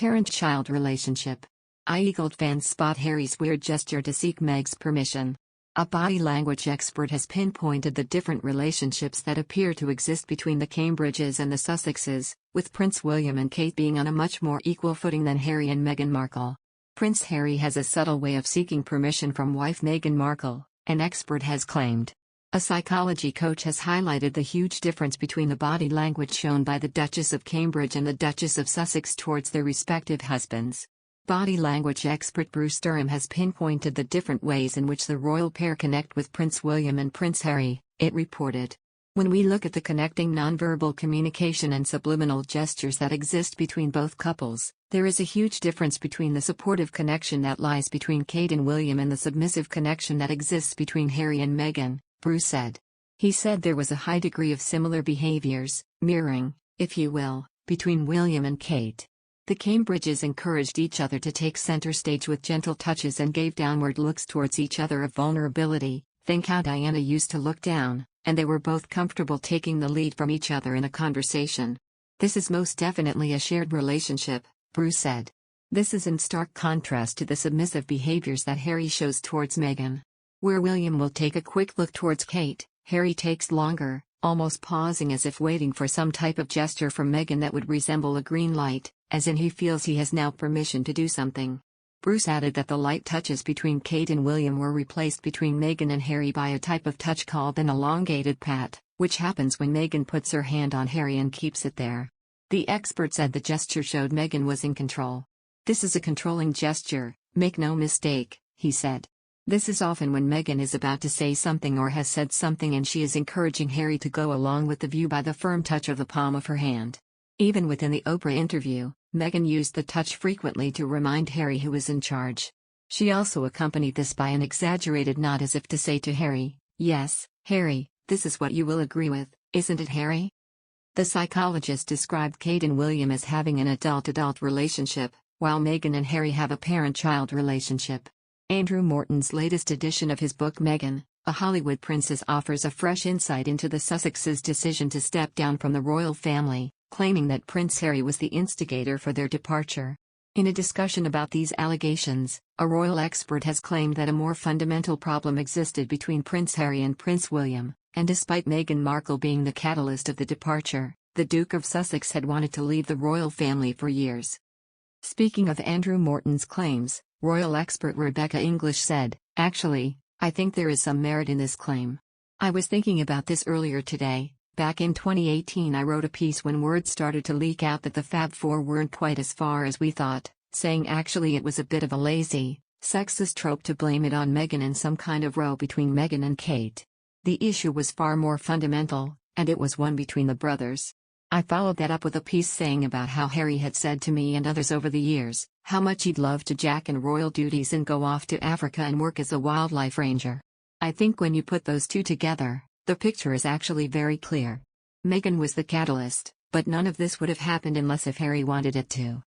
Parent-child relationship. Eagled fans spot Harry's weird gesture to seek Meg's permission. A body language expert has pinpointed the different relationships that appear to exist between the Cambridges and the Sussexes, with Prince William and Kate being on a much more equal footing than Harry and Meghan Markle. Prince Harry has a subtle way of seeking permission from wife Meghan Markle, an expert has claimed. A psychology coach has highlighted the huge difference between the body language shown by the Duchess of Cambridge and the Duchess of Sussex towards their respective husbands. Body language expert Bruce Durham has pinpointed the different ways in which the royal pair connect with Prince William and Prince Harry, it reported. When we look at the connecting nonverbal communication and subliminal gestures that exist between both couples, there is a huge difference between the supportive connection that lies between Kate and William and the submissive connection that exists between Harry and Meghan, Bruce said. He said there was a high degree of similar behaviors, mirroring, if you will, between William and Kate. The Cambridges encouraged each other to take center stage with gentle touches and gave downward looks towards each other of vulnerability. Think how Diana used to look down, and they were both comfortable taking the lead from each other in a conversation. This is most definitely a shared relationship, Bruce said. This is in stark contrast to the submissive behaviors that Harry shows towards Meghan. Where William will take a quick look towards Kate, Harry takes longer, almost pausing as if waiting for some type of gesture from Meghan that would resemble a green light, as in he feels he has now permission to do something. Bruce added that the light touches between Kate and William were replaced between Meghan and Harry by a type of touch called an elongated pat, which happens when Meghan puts her hand on Harry and keeps it there. The expert said the gesture showed Meghan was in control. This is a controlling gesture, make no mistake, he said. This is often when Meghan is about to say something or has said something and she is encouraging Harry to go along with the view by the firm touch of the palm of her hand. Even within the Oprah interview, Meghan used the touch frequently to remind Harry who was in charge. She also accompanied this by an exaggerated nod as if to say to Harry, "Yes, Harry, this is what you will agree with, isn't it, Harry?" The psychologist described Kate and William as having an adult-adult relationship, while Meghan and Harry have a parent-child relationship. Andrew Morton's latest edition of his book Meghan, A Hollywood Princess offers a fresh insight into the Sussexes' decision to step down from the royal family, claiming that Prince Harry was the instigator for their departure. In a discussion about these allegations, a royal expert has claimed that a more fundamental problem existed between Prince Harry and Prince William, and despite Meghan Markle being the catalyst of the departure, the Duke of Sussex had wanted to leave the royal family for years. Speaking of Andrew Morton's claims, royal expert Rebecca English said, "Actually, I think there is some merit in this claim. I was thinking about this earlier today. Back in 2018 I wrote a piece when word started to leak out that the Fab Four weren't quite as far as we thought, saying actually it was a bit of a lazy, sexist trope to blame it on Meghan and some kind of row between Meghan and Kate. The issue was far more fundamental, and it was one between the brothers. I followed that up with a piece saying about how Harry had said to me and others over the years, how much he'd love to jack in royal duties and go off to Africa and work as a wildlife ranger. I think when you put those two together, the picture is actually very clear. Meghan was the catalyst, but none of this would have happened unless if Harry wanted it to.